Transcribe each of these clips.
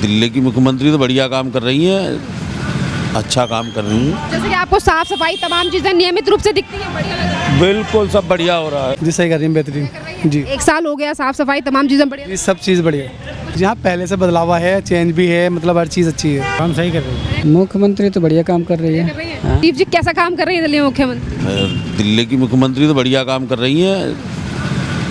दिल्ली की मुख्यमंत्री तो बढ़िया काम कर रही हैं, अच्छा काम कर रही हैं। जैसे कि आपको साफ सफाई तमाम चीजें नियमित रूप से दिखती हैं, बढ़िया लग रहा है। बिल्कुल सब बढ़िया हो रहा है। जी सही कर रही हैं, बेहतरीन जी। 1 साल हो गया, साफ सफाई तमाम चीजें बढ़िया। ये सब चीज़ बढ़िया है। जहाँ पहले से बदलावा है, चेंज भी है, मतलब हर चीज़ अच्छी है। काम सही कर रही है। मुख्यमंत्री तो बढ़िया काम कर रही है। दीप जी कैसा काम कर रही है दिल्ली में मुख्यमंत्री? दिल्ली की मुख्यमंत्री तो बढ़िया काम कर रही हैं,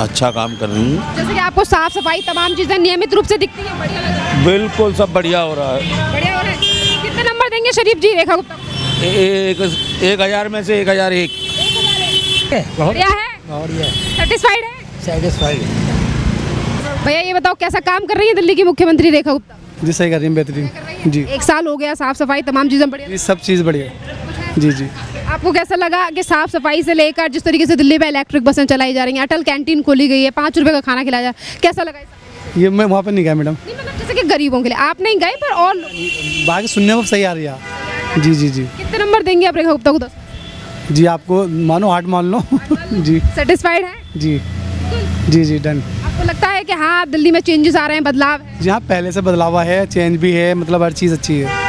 अच्छा काम कर रही हैं। जैसे कि आपको साफ सफाई तमाम चीजें नियमित रूप से दिखती हैं, बढ़िया लग रहा है। बिल्कुल सब बढ़िया हो रहा है। बढ़िया हो रहा है। कितने नंबर देंगे शरीफ जी रेखा गुप्ता को? 1000 में से 1001। बढ़िया है, सेटिस्फाइड है? सेटिस्फाइड। भैया ये बताओ कैसा काम कर रही है दिल्ली की मुख्यमंत्री रेखा गुप्ता? जी सही कर रही हैं, बेहतरीन जी। 1 साल हो गया, साफ सफाई तमाम चीजें बढ़िया। ये सब चीज़ बढ़िया है। जी जी। आपको कैसा लगा कि साफ सफाई से लेकर जिस तरीके से दिल्ली में इलेक्ट्रिक बसें चलाई जा रही हैं, अटल कैंटीन खोली गई है, 5 रुपए का खाना खिलाया जा, कैसा लगा? ये मैं वहाँ पर नहीं गया मैडम, नहीं मतलब जैसे कि गरीबों के लिए आप नहीं गए पर और बाकी सुनने में सही आ रही है। जी जी जी कितने नंबर देंगे आप रेखा गुप्ता को? 10। जी आपको मानो हार्ट मान लो। जी सेटिस्फाइड है? जी जी जी डन। आपको लगता है कि हाँ दिल्ली में चेंजेस आ रहे हैं, बदलाव है? जहाँ पहले से बदलावा है, चेंज भी है, मतलब हर चीज़ अच्छी है।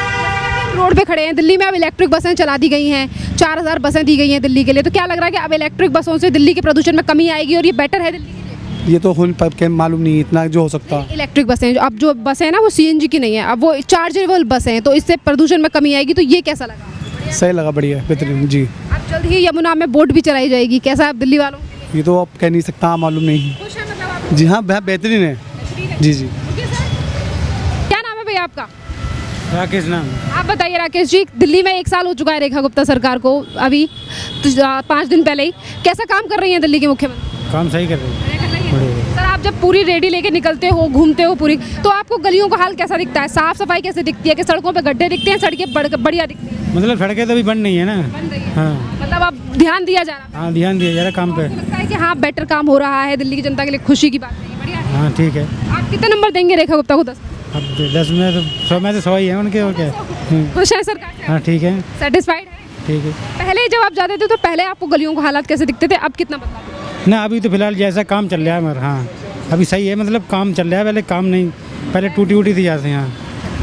रोड पे खड़े हैं दिल्ली में, अब इलेक्ट्रिक बसें चला दी गई हैं, 4000 बसें दी गई हैं दिल्ली के लिए, तो क्या लग रहा है कि अब इलेक्ट्रिक बसों से दिल्ली के प्रदूषण में कमी आएगी और ये बेटर है दिल्ली के लिए? ये तो के मालूम नहीं इतना जो हो सकता है। इलेक्ट्रिक बसें अब जो बसें हैं ना वो सीएनजी की नहीं है, अब वो चार्जेबल बसें हैं, तो इससे प्रदूषण में कमी आएगी, तो ये कैसा लगा? सही लगा, बढ़िया बेहतरीन जी। अब जल्द ही यमुना में बोट भी चलाई जाएगी, कैसा है अब दिल्ली वालों? ये तो आप कह नहीं सकता, हाँ मालूम नहीं। खुश है मतलब आप? जी हाँ बेहतरीन है। जी जी। क्या नाम है भैया आपका? राकेश नाम। आप बताइए राकेश जी, दिल्ली में 1 साल हो चुका है रेखा गुप्ता सरकार को, अभी 5 दिन पहले ही, कैसा काम कर रही हैं दिल्ली के मुख्यमंत्री? काम सही कर रही है। सर आप जब पूरी रेडी लेके निकलते हो, घूमते हो पूरी, तो आपको गलियों का हाल कैसा दिखता है? साफ सफाई कैसे दिखती है? कि सड़कों पे गड्ढे दिखते हैं, सड़कें बढ़िया दिखती हैं? मतलब सड़कें तो अभी बंद नहीं है ना। बन रही है। हाँ मतलब अब ध्यान दिया जा रहा है? हाँ ध्यान दिया जा रहा काम पे। आपको लगता है कि हाँ बेटर काम हो रहा है, दिल्ली की जनता के लिए खुशी की बात है, बढ़िया है। हाँ ठीक है। आप कितने नंबर देंगे रेखा गुप्ता को? 10। अब 10 में तो 100 में तो 100 ही है उनके, और क्या। खुश है सरकार से? हाँ ठीक है। सेटिस्फाइड है? ठीक है पहले जब आप जाते थे तो पहले आपको गलियों के हालात कैसे दिखते थे, अब कितना बदलाव? ना, अभी तो फिलहाल जैसा काम चल रहा है हमारा। हाँ अभी सही है, मतलब काम चल रहा है, पहले काम नहीं, पहले टूटी थी जाते हैं।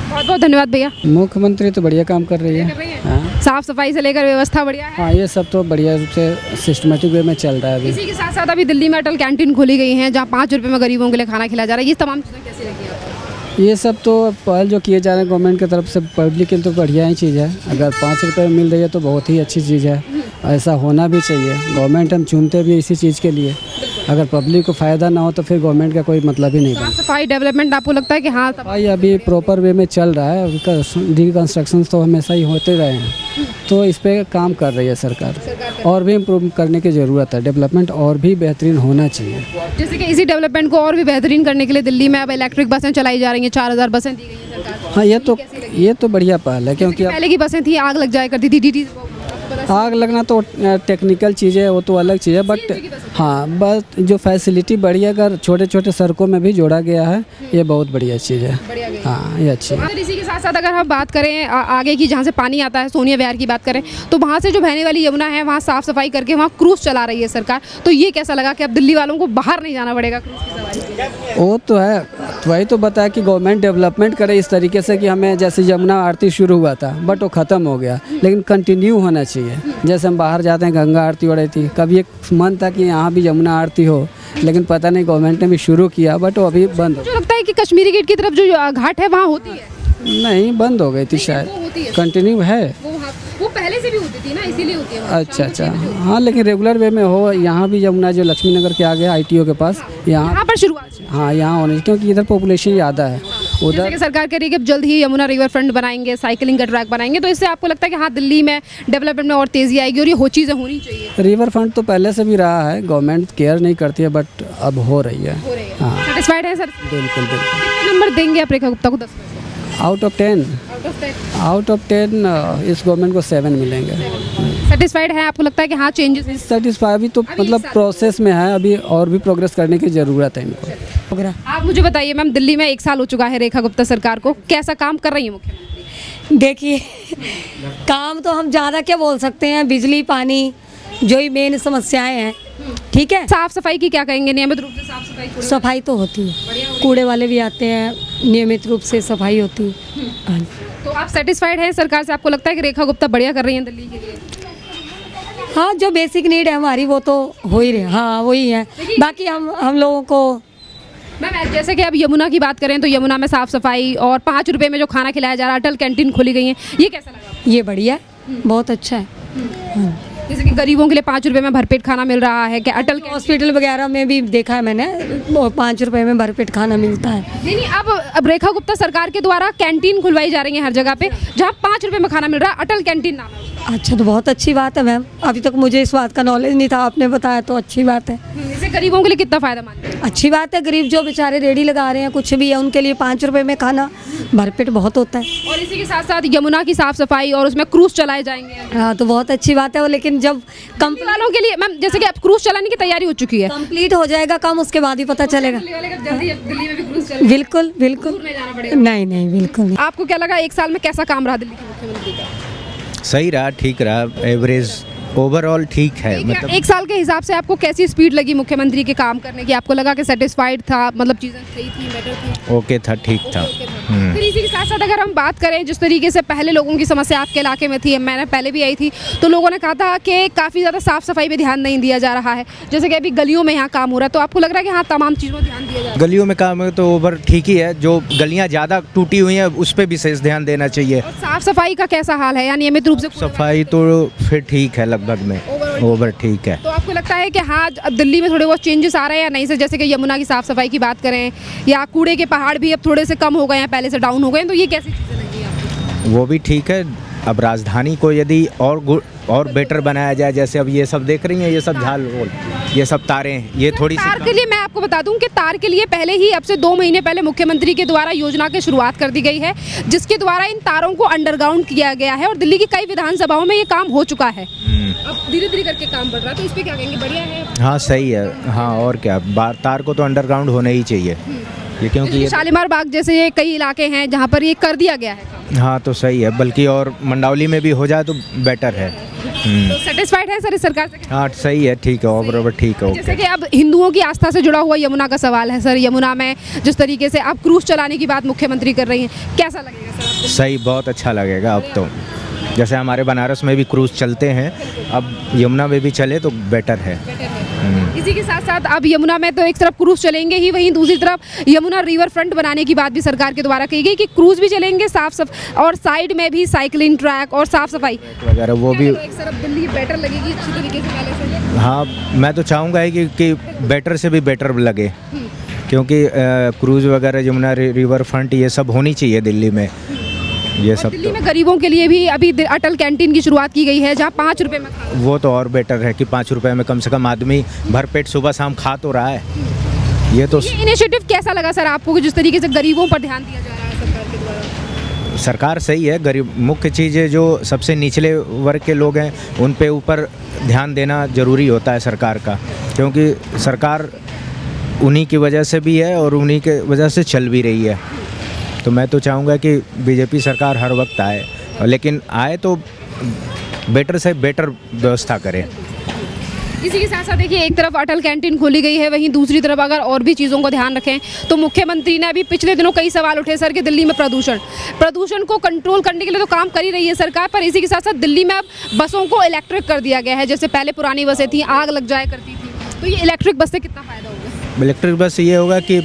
बहुत बहुत धन्यवाद भैया। मुख्यमंत्री तो बढ़िया काम कर रही है। हाँ साफ सफाई से लेकर व्यवस्था बढ़िया है। हाँ, ये सब तो बढ़िया रूप से सिस्टमेटिक वे में चल रहा है अभी। इसी के साथ साथ अभी दिल्ली में अटल कैंटीन खोली गई है, जहाँ 5 रुपए में गरीबों के लिए खाना खिलाया जा रहा है, ये तमाम चीज़ें कैसी लगी आपको? ये सब तो पहल जो किए जा रहे हैं गवर्नमेंट की तरफ से पब्लिक के लिए तो बढ़िया ही चीज़ है। अगर 5 रुपये मिल रही है तो बहुत ही अच्छी चीज़ है, ऐसा होना भी चाहिए। गवर्नमेंट हम चुनते भी इसी चीज़ के लिए, अगर पब्लिक को फ़ायदा ना हो तो फिर गवर्नमेंट का कोई मतलब ही नहीं साफ बनता। सफाई डेवलपमेंट आपको लगता है कि हाँ भाई अभी प्रॉपर वे में चल रहा है, रिकन्स्ट्रक्शन तो हमेशा ही होते रहे हैं, तो इस पर काम कर रही है सरकार। और भी इम्प्रूव करने की ज़रूरत है, डेवलपमेंट और भी बेहतरीन होना चाहिए। जैसे कि इसी डेवलपमेंट को और भी बेहतरीन करने के लिए दिल्ली में अब इलेक्ट्रिक बसें चलाई जा रही हैं, 4000 बसें दी गई हैं सरकार को। हाँ, ये तो बढ़िया पहल है, क्योंकि पहले की बसें थी आग लग जाया करती थी, डीटी आग लगना तो टेक्निकल चीज़ है, वो तो अलग चीज़ है, बट हाँ बस जो फैसिलिटी बढ़िया अगर छोटे छोटे सड़कों में भी जोड़ा गया है, ये बहुत बढ़िया चीज़ है। हाँ ये अच्छी है। इसी के साथ साथ अगर हम बात करें आगे की, जहाँ से पानी आता है, सोनिया विहार की बात करें, तो वहाँ से जो बहने वाली यमुना है, वहाँ साफ सफाई करके वहाँ क्रूज चला रही है सरकार, तो ये कैसा लगा कि अब दिल्ली वालों को बाहर नहीं जाना पड़ेगा क्रूज की सवारी? वो तो है, तो वही तो बताया कि गवर्नमेंट डेवलपमेंट करे इस तरीके से कि हमें, जैसे यमुना आरती शुरू हुआ था बट वो ख़त्म हो गया, लेकिन कंटिन्यू होना चाहिए। जैसे हम बाहर जाते हैं गंगा आरती हो रही थी, कभी एक मन था कि यहाँ भी यमुना आरती हो, लेकिन पता नहीं गवर्नमेंट ने भी शुरू किया बट वो अभी बंद हो। मुझे लगता है कि कश्मीरी गेट की तरफ जो घाट है वहाँ होती है, नहीं बंद हो गई थी शायद, कंटिन्यू है वो पहले से भी होती थी ना, इसीलिए होती है। अच्छा हाँ, लेकिन रेगुलर वे में हो। यहाँ भी यमुना जो लक्ष्मी नगर के आगे ITO के पास, यहाँ पर शुरुआत हाँ यहाँ होने, क्योंकि इधर पॉपुलेशन ज़्यादा है। जैसे कि सरकार कह रही है कि जल्द ही यमुना रिवर फ्रंट बनाएंगे, साइकिलिंग का ट्रैक बनाएंगे, तो इससे आपको लगता है कि हाँ दिल्ली में डेवलपमेंट में और तेज़ी आएगी और ये हो चीज़ें होनी चाहिए? रिवर फ्रंट तो पहले से भी रहा है, गवर्नमेंट केयर नहीं करती है, बट अब हो रही है। हाँ सेटिस्फाइड है सर? बिल्कुल। कितने नंबर देंगे आप रेखा गुप्ता को? 10 आउट ऑफ 10 इस गवर्नमेंट को 7 मिलेंगे। सेटिस्फाइड है? आपको लगता है कि हाँ चेंजेस? सेटिस्फाई अभी तो मतलब प्रोसेस में है, अभी और भी प्रोग्रेस करने की ज़रूरत है इनको। आप मुझे बताइए मैम, दिल्ली में 1 साल हो चुका है रेखा गुप्ता सरकार को, कैसा काम कर रही है मुख्यमंत्री? देखिए काम तो हम ज़्यादा क्या बोल सकते हैं, बिजली पानी जो ही मेन समस्याएं हैं, ठीक है। साफ सफाई की क्या कहेंगे? नियमित रूप से साफ सफाई सफाई तो होती है, बढ़िया हो कूड़े वाले भी आते हैं, नियमित रूप से सफाई होती है। हाँ जी। तो आप सेटिस्फाइड हैं सरकार से? आपको लगता है कि रेखा गुप्ता बढ़िया कर रही हैं दिल्ली के लिए? हाँ, जो बेसिक नीड है हमारी वो तो हो ही रहे, हाँ वही है। बाकी हम लोगों को मैम जैसे कि अब यमुना की बात करें तो यमुना में साफ सफाई और 5 रुपए में जो खाना खिलाया जा रहा है, अटल कैंटीन खोली गई है, ये कैसा लगा आपको? ये बढ़िया है, बहुत अच्छा है। जैसे कि गरीबों के लिए 5 रुपए में भरपेट खाना मिल रहा है, क्या अटल हॉस्पिटल वगैरह में भी देखा है मैंने, 5 रुपए में भरपेट खाना मिलता है। नहीं अब रेखा गुप्ता सरकार के द्वारा कैंटीन खुलवाई जा रही है हर जगह पे, जहाँ 5 रुपए में खाना मिल रहा है, अटल कैंटीन नाम है। अच्छा, तो बहुत अच्छी बात है मैम, अभी तक मुझे इस बात का नॉलेज नहीं था, आपने बताया तो अच्छी बात है। इससे गरीबों के लिए कितना फायदा मानते हैं? अच्छी बात है, गरीब जो बेचारे रेडी लगा रहे हैं कुछ भी है, उनके लिए 5 रुपए में खाना भरपेट बहुत होता है। और इसी के साथ साथ यमुना की साफ सफाई और उसमें क्रूज चलाए जाएंगे। हाँ, तो बहुत अच्छी बात है वो, लेकिन जब दिल्ली वालों के लिए मैम जैसे कि अब क्रूज चलाने की तैयारी हो चुकी है, कंप्लीट हो जाएगा काम उसके बाद ही पता चलेगा। दिल्ली में भी क्रूज बिल्कुल बिल्कुल, नहीं बिल्कुल नहीं। आपको क्या लगा 1 साल में कैसा काम रहा दिल्ली के मुख्यमंत्री का? सही रहा, ठीक रहा, एवरेज ओवरऑल ठीक है। मतलब 1 साल के हिसाब से आपको कैसी स्पीड लगी मुख्यमंत्री के काम करने की? आपको लगा कि सेटिस्फाइड था, मतलब चीज़ें सही थी, बेटर थी? ओके था, ठीक था। फिर इसी के साथ साथ अगर हम बात करें जिस तरीके से पहले लोगों की समस्या आपके इलाके में थी, मैंने पहले भी आई थी, तो लोगों ने कहा था कि काफ़ी ज़्यादा साफ़ सफाई पे ध्यान नहीं दिया जा रहा है, जैसे कि अभी गलियों में यहाँ काम हो रहा है, तो आपको लग रहा है कि हाँ तमाम चीज़ों में ध्यान दिया जा रहा है? गलियों में काम है तो ओवर ठीक ही है, जो गलियां ज़्यादा टूटी हुई हैं उस पर विशेष ध्यान देना चाहिए। और साफ़ सफाई का कैसा हाल है? यानी नियमित रूप से सफाई तो फिर ठीक है, लगभग में ओवर ठीक है। तो आपको लगता है कि हाँ अब दिल्ली में थोड़े बहुत चेंजेस आ रहे हैं या नहीं? से जैसे कि यमुना की साफ़ सफाई की बात करें या कूड़े के पहाड़ भी अब थोड़े से कम हो गए हैं, पहले से डाउन हो गए हैं, तो ये कैसी चीज़ें लगी आपको? वो भी ठीक है। अब राजधानी को यदि और बेटर बनाया जाए, जैसे अब ये सब देख रही हैं, ये सब झाल ये सब तारें, ये थोड़ी सी तार के लिए मैं आपको बता दूं कि तार के लिए पहले ही अब से 2 महीने पहले मुख्यमंत्री के द्वारा योजना की शुरुआत कर दी गई है, जिसके द्वारा इन तारों को अंडरग्राउंड किया गया है और दिल्ली की कई विधानसभाओं में ये काम हो चुका है। अब धीरे धीरे करके काम बढ़ रहा है, तो इस पे क्या कहेंगे? बढ़िया है? हाँ सही है, हाँ और क्या, तार को तो अंडरग्राउंड होना ही चाहिए ये, क्योंकि ये शालीमार बाग जैसे ये कई इलाके हैं जहाँ पर ये कर दिया गया है काम। हाँ तो सही है, बल्कि और मंडावली में भी हो जाए तो बेटर है। तो सेटिस्फाइड है सर इस सरकार से? हाँ सही है, ठीक है, ओवर ठीक है। जैसे कि अब हिंदुओं की आस्था से जुड़ा हुआ यमुना का सवाल है सर, यमुना में जिस तरीके से आप क्रूज चलाने की बात मुख्यमंत्री कर रही हैं, कैसा लगेगा सर आपको? सही, बहुत अच्छा लगेगा। अब तो जैसे हमारे बनारस में भी क्रूज चलते हैं, अब यमुना में भी चले तो बेटर है। इसी के साथ साथ अब यमुना में तो एक तरफ क्रूज चलेंगे ही, वहीं दूसरी तरफ यमुना रिवर फ्रंट बनाने की बात भी सरकार के द्वारा कही गई कि क्रूज भी चलेंगे और साइड में भी साइकिलिंग ट्रैक और साफ सफाई वगैरह, वो भी एक तरफ दिल्ली बेटर लगेगी अच्छी तरीके से पहले से। हाँ मैं तो चाहूँगा कि बेटर से भी बेटर लगे, क्योंकि क्रूज वगैरह यमुना रिवर फ्रंट ये सब होनी चाहिए दिल्ली में, ये सब। दिल्ली में गरीबों के लिए भी अभी अटल कैंटीन की शुरुआत की गई है, जहाँ 5 रुपए में वो तो और बेटर है कि 5 रुपए में कम से कम आदमी भरपेट सुबह शाम खा तो रहा है। ये इनिशिएटिव कैसा लगा सर आपको कि जिस तरीके से गरीबों पर ध्यान दिया जा रहा है सरकार के द्वारा? सरकार सही है, गरीब मुख्य चीज़ है, जो सबसे निचले वर्ग के लोग हैं उन पे ऊपर ध्यान देना ज़रूरी होता है सरकार का, क्योंकि सरकार उन्हीं की वजह से भी है और उन्हीं के वजह से चल भी रही है। तो मैं तो चाहूँगा कि बीजेपी सरकार हर वक्त आए, लेकिन आए तो बेटर से बेटर व्यवस्था करे। इसी के साथ साथ देखिए एक तरफ अटल कैंटीन खोली गई है, वहीं दूसरी तरफ अगर और भी चीज़ों को ध्यान रखें तो मुख्यमंत्री ने अभी पिछले दिनों कई सवाल उठे सर कि दिल्ली में प्रदूषण को कंट्रोल करने के लिए तो काम कर ही रही है सरकार, पर इसी के साथ साथ दिल्ली में अब बसों को इलेक्ट्रिक कर दिया गया है। जैसे पहले पुरानी बसें थी, आग लग जाया करती थी, तो ये इलेक्ट्रिक बस से कितना फ़ायदा होगा? इलेक्ट्रिक बस ये होगा कि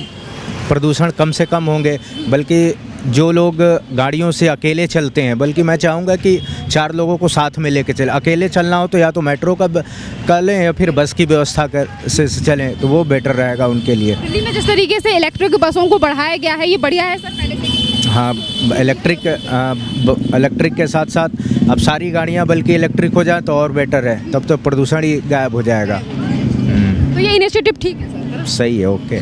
प्रदूषण कम से कम होंगे, बल्कि जो लोग गाड़ियों से अकेले चलते हैं, बल्कि मैं चाहूँगा कि 4 लोगों को साथ में लेके चलें। अकेले चलना हो तो या तो मेट्रो का कर लें या फिर बस की व्यवस्था से चलें, तो वो बेटर रहेगा उनके लिए। दिल्ली में जिस तरीके से इलेक्ट्रिक बसों को बढ़ाया गया है, ये बढ़िया है सर पहले से? हाँ, इलेक्ट्रिक के साथ साथ अब सारी गाड़ियाँ बल्कि इलेक्ट्रिक हो जाए तो और बेटर है, तब तो प्रदूषण ही गायब हो जाएगा। तो ये इनिशिएटिव ठीक है सर? सही है, ओके।